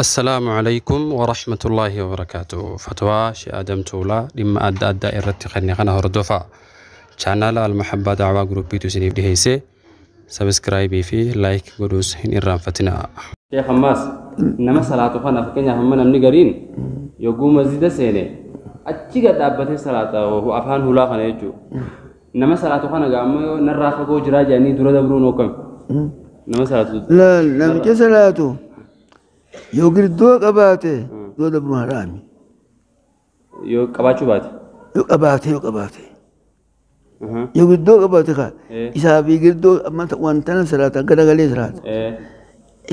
السلام عليكم ورحمة الله وبركاته. فتوى شي آدم تولا لما أدى إرتي خلني خنا هردوفا channel المحبة دعوة جروب بيتو سنيف دي هيسي سبسكرايب فيه لايك قدوس هن إرام فتنا يا خماس إنما صلاة خنا فكنا هم نمني قرين يقوم مزيد سنة أتيجا دابته صلاة وهو أفهم هلا خنا يجو إنما صلاة خنا قام نرى فكو جرا جاني دورة دبرون وكم إنما صلاة لا نمك صلاته يوغر دو قباته دو دبرون حرامي يو قباتشو بات يو قباته يوغر دو قباته خا إسافي قردو أما وانتنا صلاة قد غلي صلاة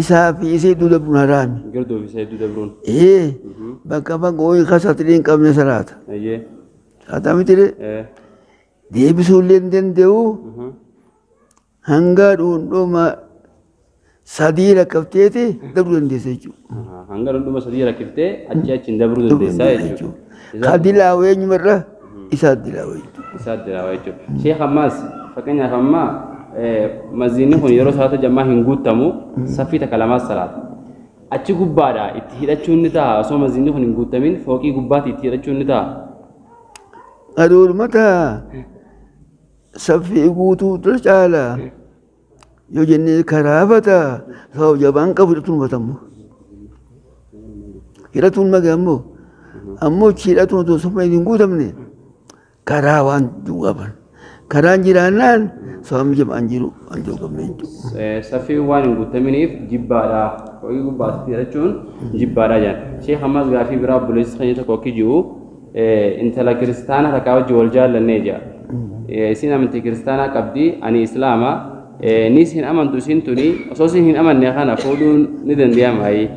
إسافي إسي دو دبرون حرامي قردو في سيد دبرون بكا فقوي خساترين قبل صلاة صلاة متري دي بسولين دين ديو هنگا دوما sadira kaftete dabru ndese ju hangaron duma sadira kifte acci dabru ndese ju kadila we nyumra isadila we ju sheikh Hamas fakanya khamma mazini hon yoro salata jama hingutamu safita kalama salat acci gubbada itti hidachunita so mazini hon hingutamin foqi gubbati itti hidachunita adul mata safi gutu tujala يوجني كرافة هو جبان كفرتون بتمو هيرتون ما جمو أمو شيرتون تو سمع ينقو تمني كراوان جوابن كران جيرانان سوام جب أنجرو كمنجو سفي وان ينقو تمنيف جبارا ويقو باس هيرتون جبارا جان شيخ حماس غافي برا بوليس خنيتا كوكي جو انت لا كريستانا تكاو جولجال لنيجا سينا من كريستانا كبدي أني إسلاما نيسين أمان توسين توني أساسين أمان نخانا فودون ندن ديام هاي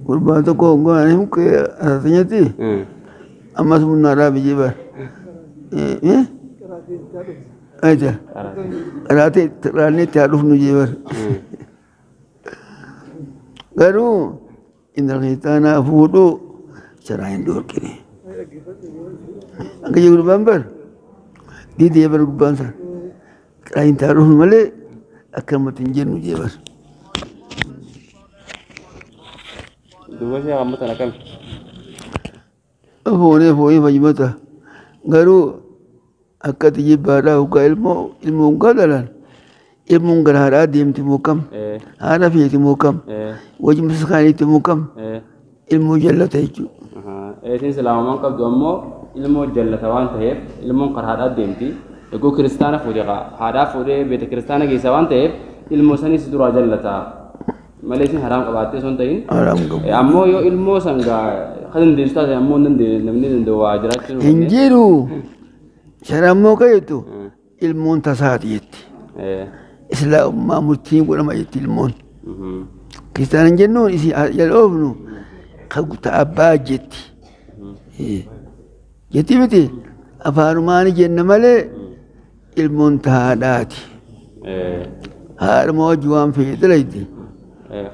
قربان تكو غاني مك أثنيتي أما سمونا رابي جبر أيدا راتي تعرف نجبر قالوا إن الختان فودو شراين دور كني أنك يقول بامبر دي يبر قربان سر kain taruh male akan matinjen ujibar. Dua sih kamu tanakan. Phone fajmata. Garu akan tijibara uka ilmu gadalan. Ilmu garhara dim timukam. Harafi timukam. Wajib sekali timukam. Ilmu jalla taiju. Ini selama mangkap domo ilmu jalla tawan tahib ilmu garhara dim ti. يقول كريستانا فوديقا هذا فودي بيت كريستانا جي سوان تيب الموساني سدرا جلتا ماليسين حرام قباتي سونتين حرام قباتي أمو يو المو سانغا خدن ديستاز أمو نندي نمني ندو واجرات إنجيرو شرامو كيتو المون تساتيت إسلام ما مرتين ولا ما يتي المون كريستانا جنون إسي يلوفنو خلق أبا جتي جتي بتي أفارماني جنة مالي المنتهادات هذا موجوان في دليدي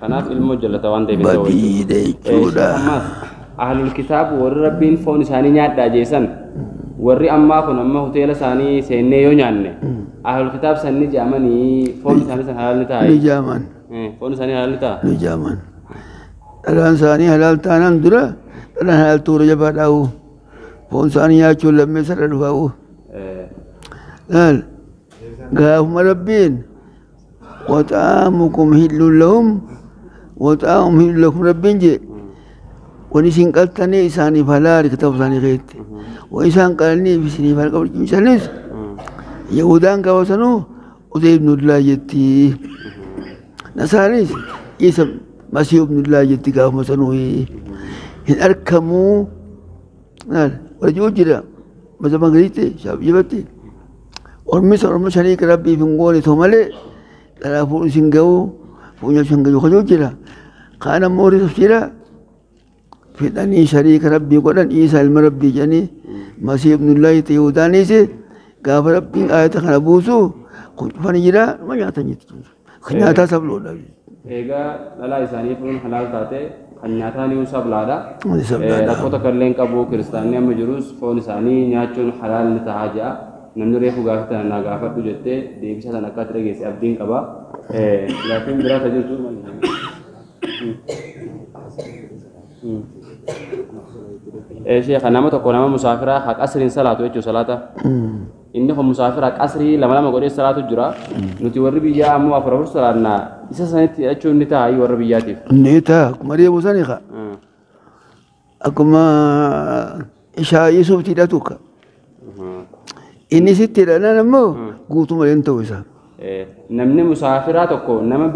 خناف الموجلة توان دي بديدي جودا أهل الكتاب والربين فون ساني نيات داجيسان ورّي أما فون أما هتيلا ساني سيني يونياني أهل الكتاب ساني جاماني فون ساني حلال نتاعي نجامان فون ساني حلال نتاع نجامان الآن ساني حلال تانان درا الآن حلال تورا جباداو فون ساني ياچو لمي سرلفاو قال قاهم ربين وطعامكم حل لهم وطعام حل لكم ربين جي ونسين قلتني إساني فلاري كتاب ساني غيت وإسان قلني بسني فالقبل جمسانيس يهودان كواسنو وزي ابن الله جتي نسانيس إيسا مسيح ابن الله جتي قاهم سنوي إن أركموا قال ورجو جرا ماذا ما قريتي شاب جبتي ورمي شريك ربي في نقولي ثمالي لا فول سنجو فول سنجو خجو جرا كان موري سفيرا في دني شريك ربي قدن إيسا المربي جاني مسيح ابن الله تيوداني سي قاف ربي آية خنبوسو فاني جرا ما يعتني خنياتا سبلو إيجا لا إساني فلون حلال تاتي خنياتاني وسب لادا ركوتا كرلين كابو كريستانيا مجروس فون إساني نياتشون حلال نتاجا namni reefu gaafatan na gaafadhu jettee deebisa sana akka ture geesse abdiin qaba laakiin biraa tajaajilu شيخ أنا ما تقول أنا مسافرة حق أسرين صلاة ويجو صلاة إني هم مسافرة حق أسري لما قولي صلاة الجرا نتوري بيجا أمو أفرح صلاة نا إذا سنت أشوف نتا أي ورا بيجاتي نتا مريا بوساني خا أكما إشاء يسوع تيراتوك إني ستي أنا نمو قوتو مريم تويسا نمني مسافرة تكو نما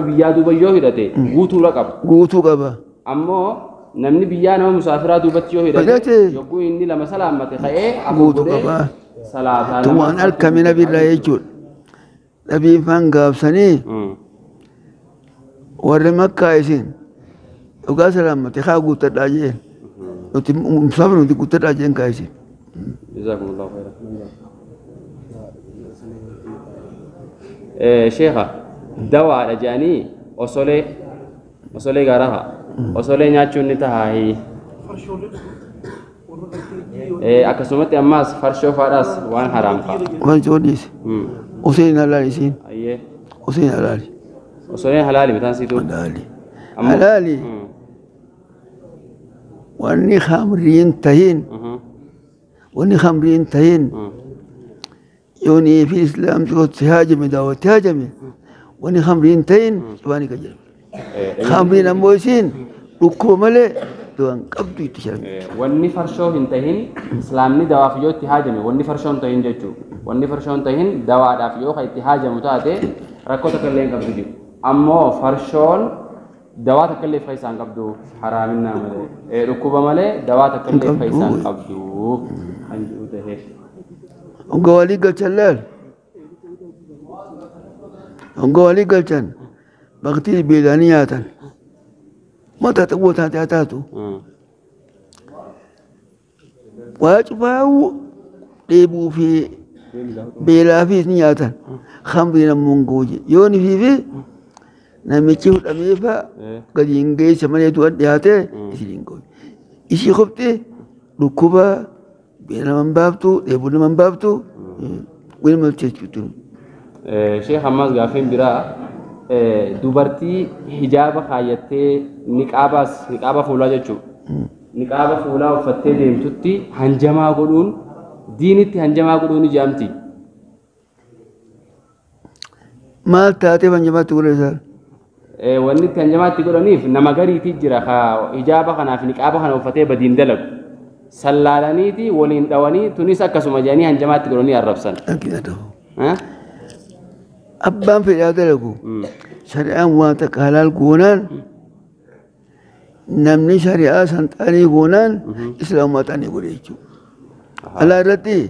بيجا دوبا يوهيدته قوتو ركاب قوتو كابا أمو نمني بيجا نما مسافرة دوبا يوهيدته يقول إني لما سلامة خير قوتو كابا صلاة توان الكامينا بالله يجول نبي فانقاب سني ورمك كايسين وقال سلامة خا قوت الراجين نتي مسافر نتي قوت الراجين كايسين جزاكم الله خيرا شيخة دواء رجاني أصلي غارها أصلي ناتشون نتاهي أكسمت أماس فرشوا فراس وان حرام خا وان جوديس حسين هلالي أيه حسين هلالي أصلي حلالي متان سيتو هلالي واني خمرين تهين واني خمرين تهين يوني في الإسلام تقول تهاجم دعوة تهاجم واني خمرين تهين سبحانه كجل خمرين أموسين ركوب ملء دوان قبض يتشرب واني فرشوا هنتهين إسلامني دعوة فيو تهاجم واني فرشوا هنتهين جتو واني فرشوا هنتهين دعوة فيو خي تهاجم تاته ركوب تكلين قبض جو أما فرشون دعوة تكلين فيسان قبضو حرامنا ملء ركوب ملء دعوة تكلين فيسان قبضو أنجو تهش Onggawali galchan lal. Onggawali galchan. Bakti belaniyatan. Mata tabu tata tu. Wajibau debu fi bela fi niyatan. Khamrina mungoji. Yoni fi namichi amifa kadi ingai samane tu adiyate isilingo. Isi khopte rukuba بينا من بابتو يبون من بابتو وين ما تشوتون شيخ حماس غافين برا دوبرتي حجاب خايته نقابا فولا جچو نقابا فولا وفتي ديمتوتي هنجما غدون دينتي هنجما غدون جامتي ما تاتي هنجما تقول سر وني هنجما تقولنيف نمغري تجرا حجاب خنا في نقابا خنا وفتي بدين دلق سلالانيتي ولين دواني تونس أكسو مجاني هنجمات تقولني الربسان أكيد ها أبان في هذا لكو شريعة واتك حلال قونان نمني شريعة سنتاني قونان إسلام واتاني قوليشو على رتي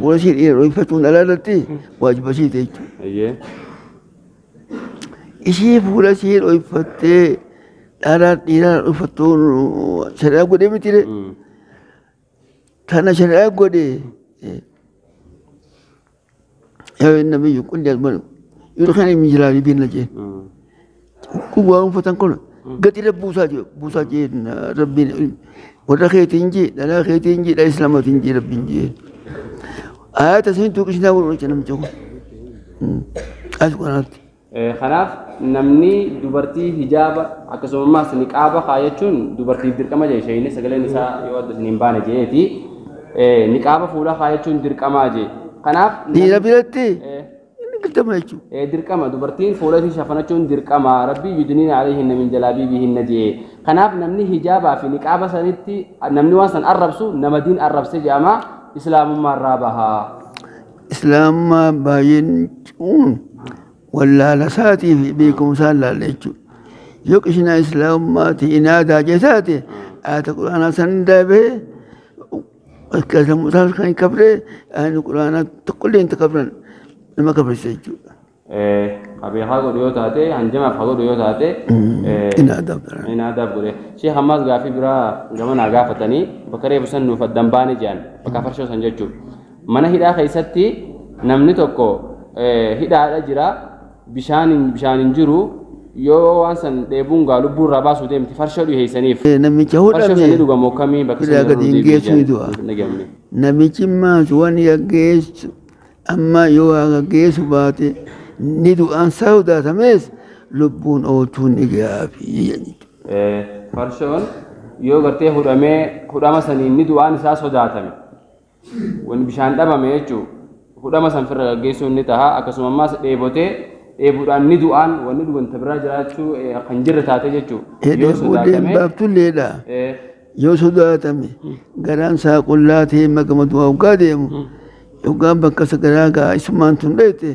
ورشيد إيه ريفتون على رتي واجب شيء تيجو أيه إشي فولا شيء ريفتي على تيرا ريفتون شريعة قولي متيري كان شرعي قولي يا النبي يقول لي أزمان يدخلني من جلالي بين لجين كوبا فتن كله قلت له بوسا جي ربي ولا خيت إنجي لا خيت إنجي لا إسلام تنجي ربي إنجي آيات سين توكشنا ورجنا مجوك أشكرك خلاف نمني دوبرتي حجاب أكسو ما سنقابة خايتشون دوبرتي دركما جاي شيء نسقلي نساء يود سنبانة جيتي نقابة فولا خايتشون دركما جي خلاف دينا بيرتي قلت ما يجو دركما دوبرتين فولا في شفناتشون دركما ربي يدنين عليهن من جلابيبهن جي خلاف نمني حجابا في نقابة سنتي نمني واسن الربسو نمدين الربس جاما إسلام ما رابها إسلام ما باين ولا لساتي بيكم سال ليجو يكشنا إسلام ما تينا دا جساتي أتقول أنا سندبه كذا مثال كان كبره أنا القرآن تقول لي أنت كبرن لما كبر سيجو أبي هاغو ريوت هاتي هنجمع هاغو ريوت هاتي إن أدب بره شيء حماس غافي برا جمان عقافتني بكرة بسن نفدمباني جان بكافر شو سنجتشو mana hidhaa keessatti namni tokko hidhaadha jira bishaanin jiru yoo waan san dheebuun gaa lubbuun irraa baasuu deemti farshoo dhiheessaniif namicha farshoo sanii dhugamu akkamii bakka sana gaggeessu namichi maatu waan gaggeessu amma yoo gaggeessu baate ni du'aan sodaatames lubbuun ootuun ni gaafii. Farshoon yoo gartee hudhama saniin ni du'aan isaa sodaatame wanni bishaan dhabame jechuun hudhama san firra gaggeessuun ni taha akkasuma ammaas dheebotee dheebuudhaan ni du'aan wanni dhuganta biraa jiraachuu kan jirre taate jechuudha. Yoo sodaatame baabtulleedha. Yoo sodaatame garaan isaa qullaa ta'ee magama du'aa hoggaa deemu hoggaan bakka sagaraa gaa isumaan tun dheete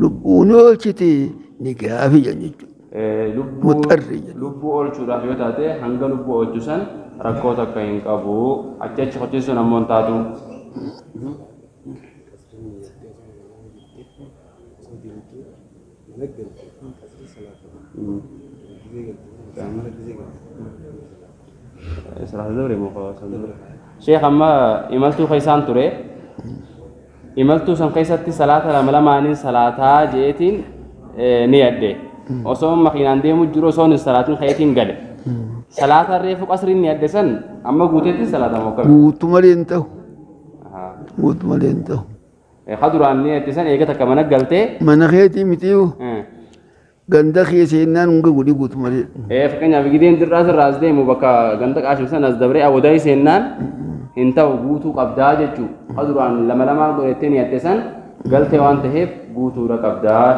lubbuun oolchite ni gaafii jechuudha. Lubbuu oolchuudhaaf yoo taate hanga lubbuu oolchu san rakkoo takka hin qabu achi qochisuun ammoo hin taatu. Sheekh amma imaltuu keessaan ture imaltuu san keessatti salaata lama lamaaniin salaataa jeetiin ni yadde. Osoo makiinaan deemu jiru osoo hin salaatiin kayetiin gale salaata reefu qasriin ni adde san amma guuteetti salaata moo akkami? Guutuma ta'u. Guutuma ta'u. Kaduraan ni adde san eegata akka mana galtee. Mana keetii mitiiwu. Ganda keessa jennaan hunga godhi guutuma leen. Fakkeenyaaf gideen dirraas irraa as deemu bakka ganda qaashim san as dabree awwadaa seennaan hin ta'u guutuu qabdaa jechuu. Kaduraan lama lamaa godhattee ni adde san galtee waan ta'eef guutuudha qabdaa.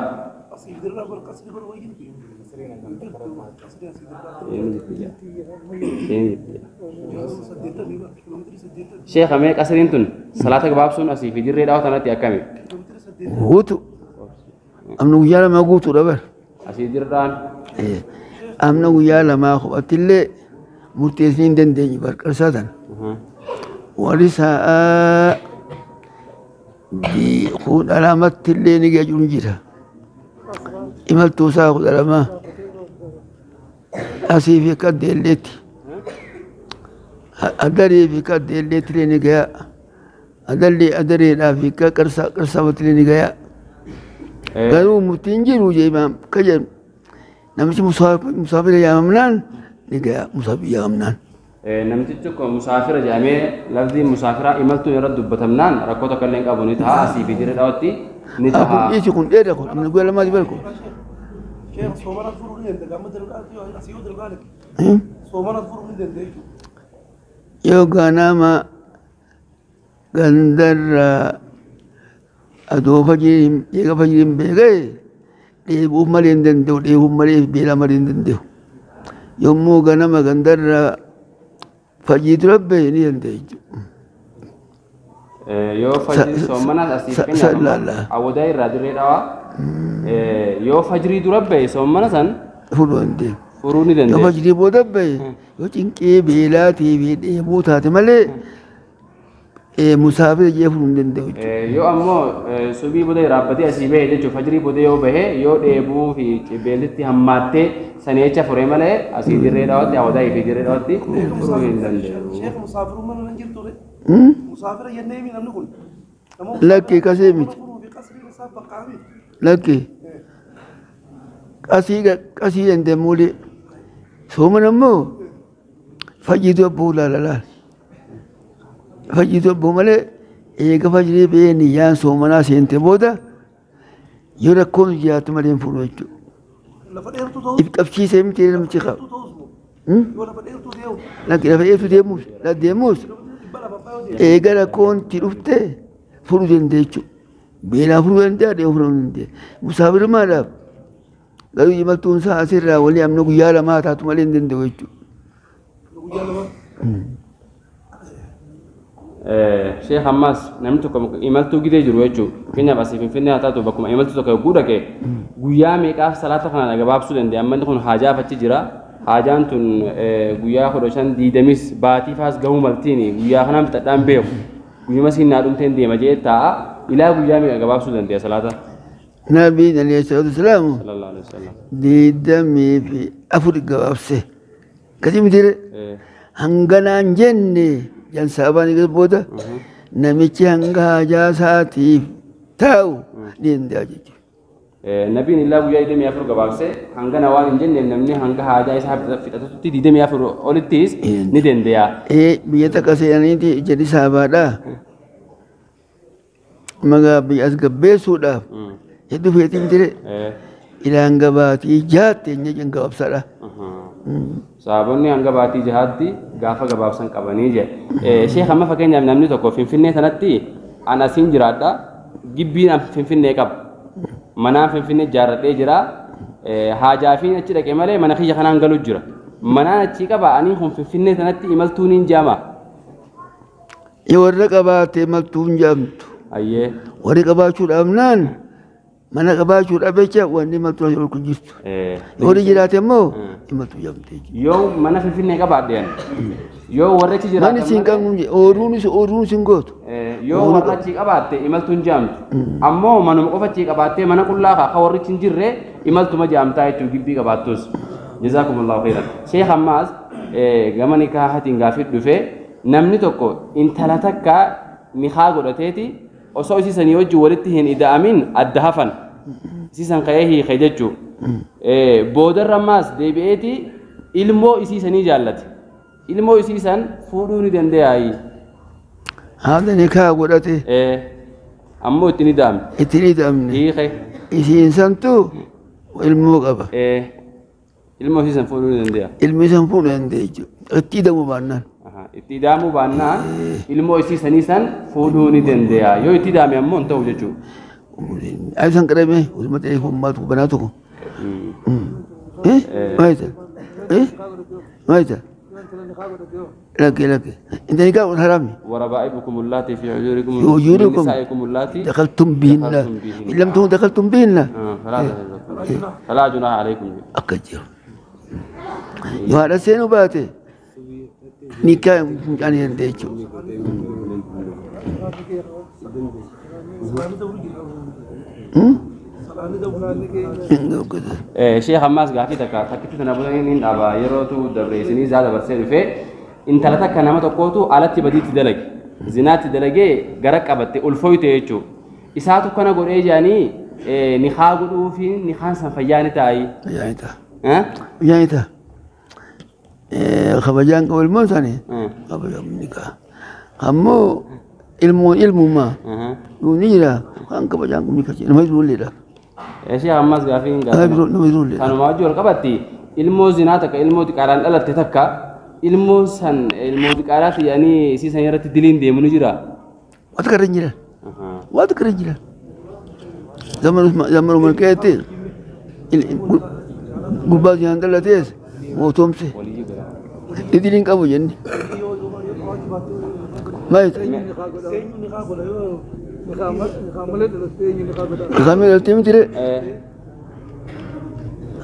Sheekh amee qasriin tun salaata gabaabsuun asii fi dirree dhaawwatanatti akkami? Guutu. Amna guyyaa lamaa guutuudha bar. Asii dirraan. Amna guyyaa lamaa kophattillee murteessanii hin dandeenye barqarsaa tan. Warri sa'aa kudha lamatti illee ni gajuun jira. Imaltuu isaa kudha lamaa asii fi akka addeelleetti adaree fi akka addeelleetti illee ni gayaa adareedhaa fi akka qarsaamatti illee ni gayaa garuu murtiin jiru jeemaan ka jedhu namichi musaafira yaamamnaan ni gayaa musaafira yaamamnaan. Namtichi kun musaafira jedhamee lafti musaafiraa imaltuun irratti dubbatamnaan rakkoo tokko illee qabu ni ta'a asii fi dirree dhaawwatti ni ta'a. Dhiisi kun dheedha kun amna guyyaa lamaati barku. Yoo ganama gandarra adoo fajiriin eega fajiriin beekee dheebuuf malee hin danda'u dheebuuf malee beelaa malee hin danda'u. Yommuu ganama gandarra fajii dura bahee ni danda'a jechuudha. Yoo fajrii soommanaan asii fakkeenyaaf awwadaa irraa dirree dhaawaa yoo fajrii dura bahe soommana san furuu hin deemu. Furuu ni dandeenya. Yoo fajrii booda bahe yoo cinqee beelaatii fi dheebuu taate malee musaafira jee furuu hin danda'u. Yoo ammoo subii booda raabbatee asii bahe jechuun fajrii booda yoo bahe yoo dheebuu fi beelitti hammaattee sanii jecha furee malee asii dirree dhaawatti awwadaa fi dirree dhaawatti furuu hin danda'u. Musaafirummaan hin jirtu musaafira jennee mi namni kun lakkee kasee miti lakkee qasii dandeemuulee sooman ammoo fajjiitu abbuu laalalaan fajjiitu abbuu malee eega fajrii ba'ee niyyaan soomanaa seente booda yoo rakkoon jiraatu malee hin fuudhu jechuudha. If qabsiisee miti namichi qabu. Lafa dheertuu deemuus eega rakkoon itti dhufte furuu dandeenya jechuudha. Beelaa furuu danda'a dheebuu furuu danda'a. Musaafirummaadhaaf garuu imaltuun isaa asirraa walii amna guyyaa lamaa taatu malee hin danda'u jechuudha. Sheekh ammas namni tokko imaltuu gidee jiru jechuudha. Fakkeenyaaf asii Finfinnee haa taatu bakkuma imaltuu tokko yogguu dhaqee guyyaa meeqaaf salaata kana gabaabsuu danda'a. Ammanni kun haajaaf achi jira. Haajaan tun guyyaa 15 baatii faas gahuu maltiin guyyaa kanaan bitadhaan beeku. Guyyuma siinaa dhumteen deema jee ta'a. Ilaa guyyaa meeqa gabaabsuu danda'a salaata? Nabiin alayhi salaatu wasalaamu diidamii fi afur gabaabse. Gati mitire hanganaan jenne jansaabaan eegas booda namichi hanga haajaa isaatiif taa'u ni danda'a jechuudha. Nabiin illaa guyyaa 24 gabaabse hangana waan hin jenneef namni hanga haajaa isaa fixatutti 24 olittis ni danda'a. Biyya takka seenaniiti jedhi saabaadhaa. Magaa biyya as gabbeessuudhaaf hedduu feetiin jire إلى أنقباتي جات نجن قباب سلا saabonni hanga baatii jahaatti gaafa gabaabsan qabanii je sheekh amma fakkeenyaaf namni tokko finfinnee sanatti an asiin jiraadha gibbiin an finfinnee qaba manaan finfinnee ijaarradhee jira haajaafiin achi dhaqe malee mana kiyya kanaan galu jira manaan achi qaba aniin kun finfinnee sanatti imaltuun hin jaama warra qabaate imaltuun jaamtu ayyee warri qabaachuudhaaf naan mana qabaachuudhaaf jecha wanni imaltuu ol kun jirtu warri jiraate immoo imaltuu jaamtee yoo mana finfinnee qabaadheen yoo warra achi jiraatan mani siin qabu ooruun siin gootu yoo warra achi qabaatte imaltuun jaamtu ammoo manuma qofa achi qabaattee mana qullaa ka warrichi hin jirre imaltuma jaamtaa jechuun gibbii qabaattus jazakumullahu khairan sheekh ammaas gama nikaahatiin gaafii dhufee namni tokko intala takka nikaa godhateeti osoo isiisanii wajjin walitti hin ida'amin adda hafan isiisan ka'ee hiike jechuu boodarra ammaas deebi'eeti ilmoo isiisanii jaallate ilmoo isiisan fuudhuu ni danda'aayi haadha nikaa godhate ammoo ittiin ida'amne ittiin ida'amne hiike isiin santu ilmoo qaba ilmoo isiisan fuudhuu ni danda'a ilmi isan fuudhuu danda'a jechuudha itti ida'amuu baannaan itti ida'amuu baannaan ilmoo isiisanii san fuudhuu ni danda'a yoo itti ida'ame ammoo hin ta'u jechuudha ay san qarame usma ta'e hummaatu banaa tokko maayita لك انت نكاح حرامي وربائبكم اللاتي في حجوركم نسائكم اللاتي دخلتم بهن ان لم تكونوا دخلتم بهن فلا جناح عليكم اكجر يا رسين باتي نكاح يعني انديچو شيخ حماس غافي تكا تكتو تنابلين ابا يروتو دبريسني زاد برسل في انت لا تكنما تقوتو علتي بديت دلق زنات دلقي غرق ابت الفويت يچو اساتو كنا غوري جاني نخا غدو في نخان سفيان تاي يايتا يايتا خبجان قول موساني خبجان نكاح همو ilmu ma dunira kan kabajaan kun kachi nama irulleda شيخ حماس غافي kanuma wajji wal qabatti ilmoo zinaa takka ilmoo xiqqaadhaan dhalatte takka ilmoo san ilmoo xiqqaadhaati yaanii isiisan irratti diliin deemu ni jira wata karan jira zaman mulkeetti gubbaa zinaan dhalatees mootomse diliin qabu jenni مايت نخامل التيم ترى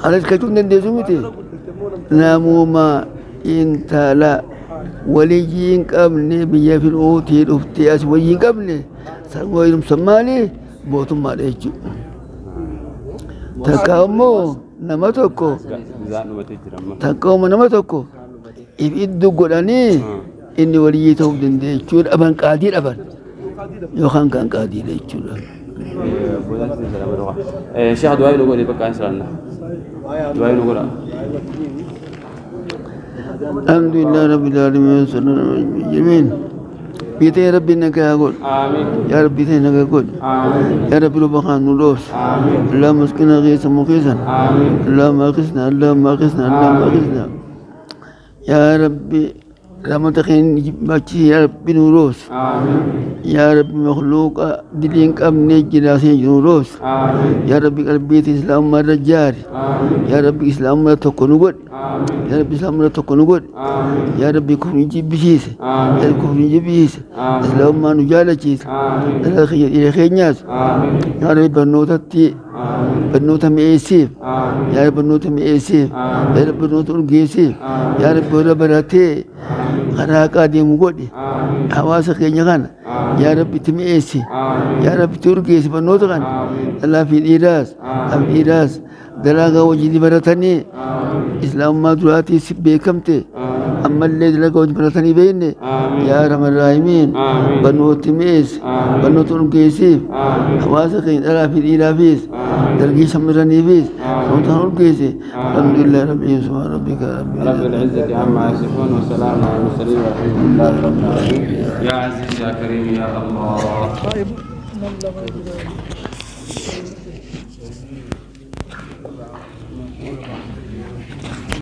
على الكتون نديزومتي نامو ما انت لا وليين قبل بيا في الاوتي الافتياس وليين قبل سويرم سمالي بوتم مالك تكامو نمتوكو تكامو نمتوكو يبيدو قراني إني ولي توب دندي شور أبان قادير أبان يوخان كان قادير يشور شيخ دعاء نقول يبقى إنساننا دعاء نقول الحمد لله رب العالمين صلى الله عليه وسلم بيتي ربي إنك أقول آمين يا ربي إنك أقول يا ربي لبخان نلوس اللهم اسكنا غيثا مقيسا اللهم أغثنا اللهم أغثنا اللهم أغثنا يا ربي لما تخين باتي يا رب نوروس يا رب مخلوق دلينك أمني جلاسين نوروس يا رب قلبي إسلام مرة جاري يا رب إسلام مرة تكون قد يا رب إسلام مرة تكون قد يا رب كفر يجيب بشيس يا رب كفر يجيب بشيس إسلام ما نجالة جيس إلى خير ناس يا رب بنوتة بنوتة ميسيف يا رب بنوتة ميسيف يا رب بنوتة أرجيسيف يا رب براتي خراقا دي مغودي حواسا كينيا كان يا رب تميسي يا رب تركيس بنوتة كان الله في الإيراس أم إيراس دلاغا وجدي براتني إسلام ما دراتي بيكمتي أما اللي دلاغا وجدي براتني بيني يا رب الراحمين بنوتة ميس بنوتة أرجيسيف حواسا كين الله في الإيرافيس درجي سمراني فيس نوتة أرجيسي الحمد لله رب العالمين سبحان ربك رب العزة عما يصفون وسلام على المرسلين والحمد لله رب العالمين يا عزيز يا كريم يا الله